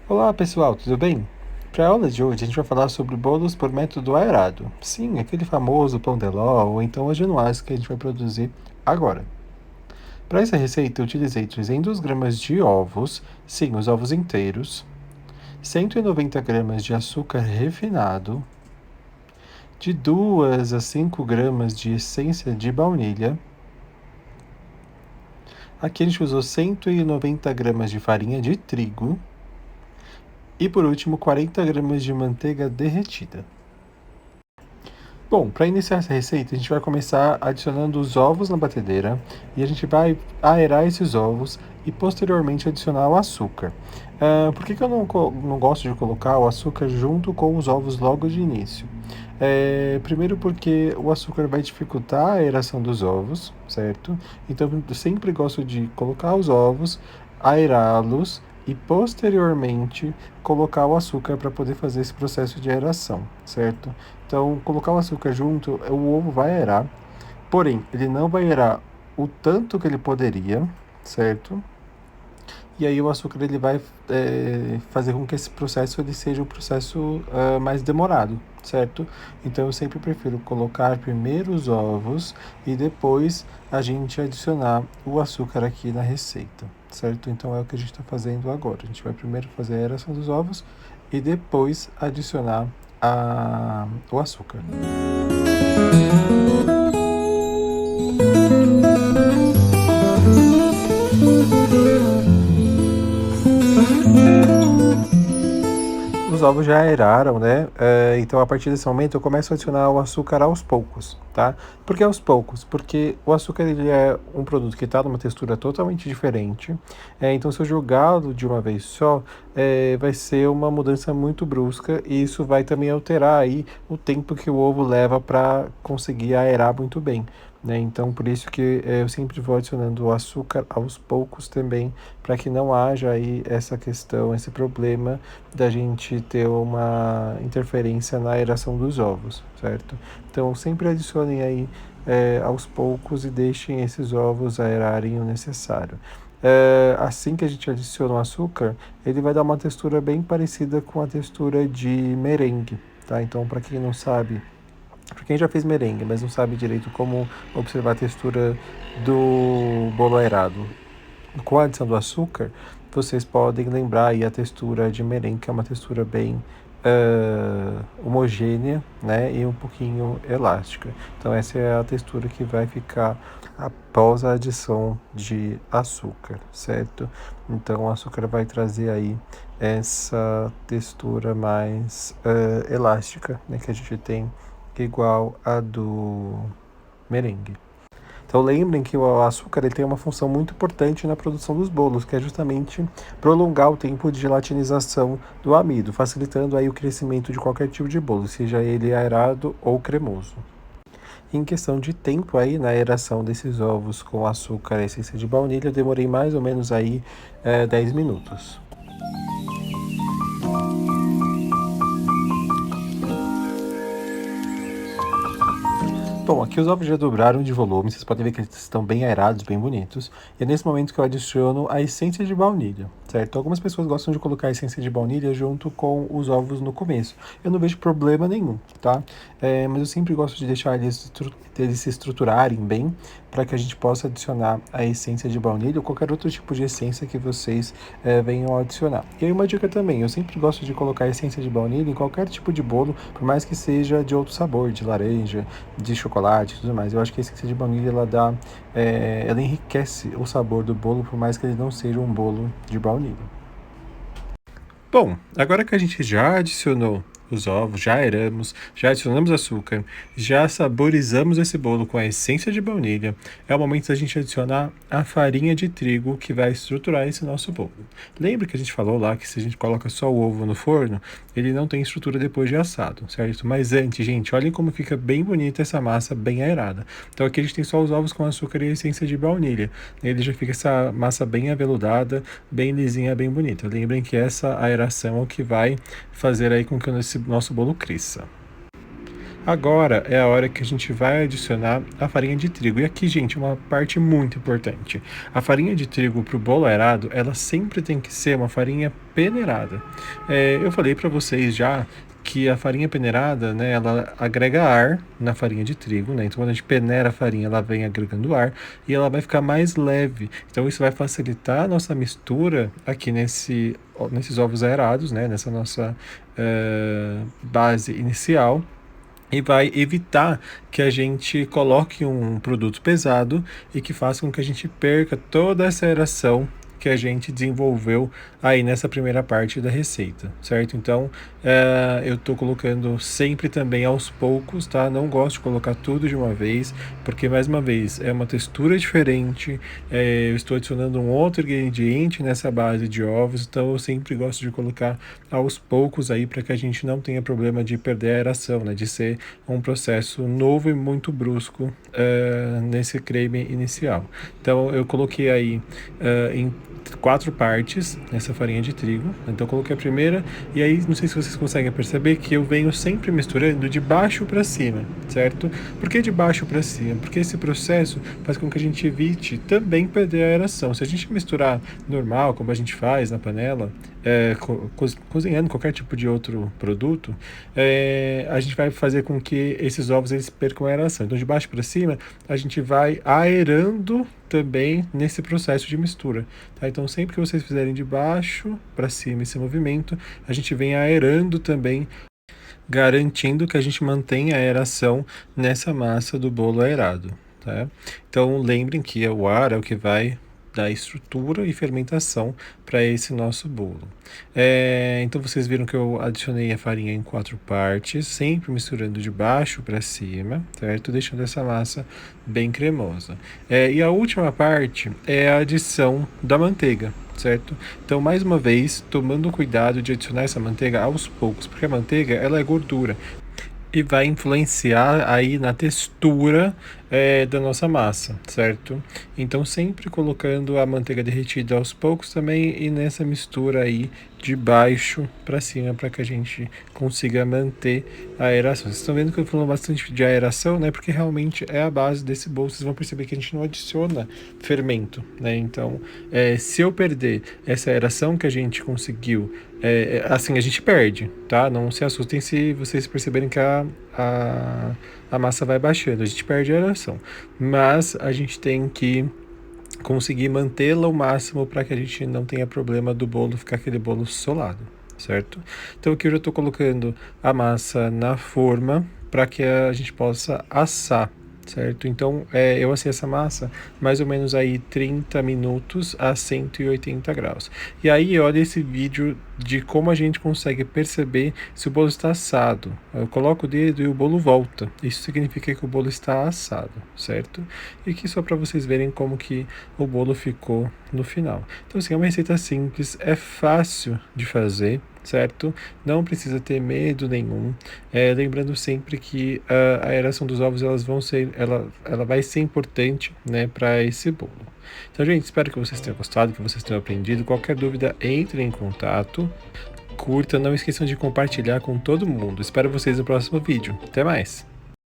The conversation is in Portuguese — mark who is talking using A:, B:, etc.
A: Olá pessoal, tudo bem? Para a aula de hoje a gente vai falar sobre bolos por método aerado. Sim, aquele famoso pão de ló ou então a genoise que a gente vai produzir agora. Para essa receita eu utilizei 300 gramas de ovos, sim, os ovos inteiros, 190 gramas de açúcar refinado, de 2 a 5 gramas de essência de baunilha. Aqui a gente usou 190 gramas de farinha de trigo e por último 40 gramas de manteiga derretida. Bom, para iniciar essa receita, a gente vai começar adicionando os ovos na batedeira e a gente vai aerar esses ovos e posteriormente adicionar o açúcar. Por que eu não gosto de colocar o açúcar junto com os ovos logo de início? Primeiro porque o açúcar vai dificultar a aeração dos ovos, certo? Então eu sempre gosto de colocar os ovos, aerá-los e posteriormente colocar o açúcar para poder fazer esse processo de aeração, certo? Então, colocar o açúcar junto, o ovo vai aerar, porém, ele não vai aerar o tanto que ele poderia, certo? E aí o açúcar ele vai fazer com que esse processo ele seja um processo mais demorado, certo? Então eu sempre prefiro colocar primeiro os ovos e depois a gente adicionar o açúcar aqui na receita, certo? Então é o que a gente está fazendo agora. A gente vai primeiro fazer a aeração dos ovos e depois adicionar o açúcar. Os ovos já aeraram, né? Então, a partir desse momento, eu começo a adicionar o açúcar aos poucos, tá? Por que aos poucos? Porque o açúcar ele é um produto que está numa textura totalmente diferente. Então, se eu jogá-lo de uma vez só, vai ser uma mudança muito brusca e isso vai também alterar aí o tempo que o ovo leva para conseguir aerar muito bem. Né? Então, por isso que eu sempre vou adicionando o açúcar aos poucos também, para que não haja aí essa questão, esse problema da gente ter uma interferência na aeração dos ovos, certo? Então, sempre adicionem aí aos poucos e deixem esses ovos aerarem o necessário. Assim que a gente adiciona o açúcar, ele vai dar uma textura bem parecida com a textura de merengue, tá? Então, para quem não sabe, para quem já fez merengue, mas não sabe direito como observar a textura do bolo aerado, com a adição do açúcar, vocês podem lembrar aí a textura de merengue, que é uma textura bem homogênea, né, e um pouquinho elástica. Então essa é a textura que vai ficar após a adição de açúcar, certo? Então o açúcar vai trazer aí essa textura mais elástica, né, que a gente tem igual a do merengue. Então lembrem que o açúcar ele tem uma função muito importante na produção dos bolos, que é justamente prolongar o tempo de gelatinização do amido, facilitando aí o crescimento de qualquer tipo de bolo, seja ele aerado ou cremoso. Em questão de tempo aí na aeração desses ovos com açúcar e essência de baunilha, eu demorei mais ou menos aí 10 minutos. Bom, aqui os ovos já dobraram de volume, vocês podem ver que eles estão bem aerados, bem bonitos. E é nesse momento que eu adiciono a essência de baunilha, certo? Algumas pessoas gostam de colocar a essência de baunilha junto com os ovos no começo. Eu não vejo problema nenhum, tá? Mas eu sempre gosto de deixar eles se estruturarem bem, para que a gente possa adicionar a essência de baunilha ou qualquer outro tipo de essência que vocês venham a adicionar. E aí uma dica também, eu sempre gosto de colocar a essência de baunilha em qualquer tipo de bolo, por mais que seja de outro sabor, de laranja, de chocolate e tudo mais. Eu acho que a essência de baunilha ela enriquece o sabor do bolo, por mais que ele não seja um bolo de baunilha. Bom, agora que a gente já adicionou os ovos, já aeramos, já adicionamos açúcar, já saborizamos esse bolo com a essência de baunilha, é o momento da gente adicionar a farinha de trigo que vai estruturar esse nosso bolo. Lembra que a gente falou lá que se a gente coloca só o ovo no forno, ele não tem estrutura depois de assado, certo? Mas antes, gente, olhem como fica bem bonita essa massa bem aerada. Então aqui a gente tem só os ovos com açúcar e a essência de baunilha. Ele já fica essa massa bem aveludada, bem lisinha, bem bonita. Lembrem que essa aeração é o que vai fazer aí com que esse nosso bolo cresça. Agora é a hora que a gente vai adicionar a farinha de trigo. E aqui, gente, uma parte muito importante. A farinha de trigo para o bolo aerado, ela sempre tem que ser uma farinha peneirada. Eu falei para vocês já que a farinha peneirada, né, ela agrega ar na farinha de trigo, né? Então quando a gente peneira a farinha, ela vem agregando ar e ela vai ficar mais leve. Então isso vai facilitar a nossa mistura aqui nesses ovos aerados, né? Nessa nossa base inicial. E vai evitar que a gente coloque um produto pesado e que faça com que a gente perca toda essa aeração que a gente desenvolveu aí nessa primeira parte da receita, certo? Então, eu tô colocando sempre também aos poucos, tá? Não gosto de colocar tudo de uma vez, porque, mais uma vez, é uma textura diferente, eu estou adicionando um outro ingrediente nessa base de ovos, então eu sempre gosto de colocar aos poucos aí para que a gente não tenha problema de perder a aeração, né? De ser um processo novo e muito brusco nesse creme inicial. Então, eu coloquei aí em 4 partes nessa farinha de trigo. Então coloquei a primeira e aí não sei se vocês conseguem perceber que eu venho sempre misturando de baixo para cima, certo? Por que de baixo para cima? Porque esse processo faz com que a gente evite também perder a aeração. Se a gente misturar normal, como a gente faz na panela, cozinhando qualquer tipo de outro produto, a gente vai fazer com que esses ovos eles percam a aeração. Então de baixo para cima a gente vai aerando também nesse processo de mistura, tá? Então sempre que vocês fizerem de baixo para cima esse movimento, a gente vem aerando também, garantindo que a gente mantenha a aeração nessa massa do bolo aerado, tá? Então lembrem que o ar é o que vai dar estrutura e fermentação para esse nosso bolo. Então vocês viram que eu adicionei a farinha em 4 partes, sempre misturando de baixo para cima, certo? Deixando essa massa bem cremosa. E a última parte é a adição da manteiga, certo? Então, mais uma vez, tomando cuidado de adicionar essa manteiga aos poucos, porque a manteiga ela é gordura e vai influenciar aí na textura da nossa massa, certo? Então sempre colocando a manteiga derretida aos poucos também e nessa mistura aí de baixo para cima para que a gente consiga manter a aeração. Vocês estão vendo que eu falo bastante de aeração, né? Porque realmente é a base desse bolo. Vocês vão perceber que a gente não adiciona fermento, né? Então, se eu perder essa aeração que a gente conseguiu, assim a gente perde, tá? Não se assustem se vocês perceberem que a massa vai baixando, a gente perde a aeração, mas a gente tem que conseguir mantê-la o máximo para que a gente não tenha problema do bolo ficar aquele bolo solado, certo? Então aqui eu já estou colocando a massa na forma para que a gente possa assar, certo? Então eu assei essa massa mais ou menos aí 30 minutos a 180 graus. E aí olha esse vídeo de como a gente consegue perceber se o bolo está assado. Eu coloco o dedo e o bolo volta. Isso significa que o bolo está assado, certo? E aqui só para vocês verem como que o bolo ficou no final. Então assim, é uma receita simples, é fácil de fazer, certo? Não precisa ter medo nenhum. Lembrando sempre que a aeração dos ovos ela vai ser importante, né, para esse bolo. Então, gente, espero que vocês tenham gostado, que vocês tenham aprendido. Qualquer dúvida, entre em contato. Curta, não esqueçam de compartilhar com todo mundo. Espero vocês no próximo vídeo. Até mais!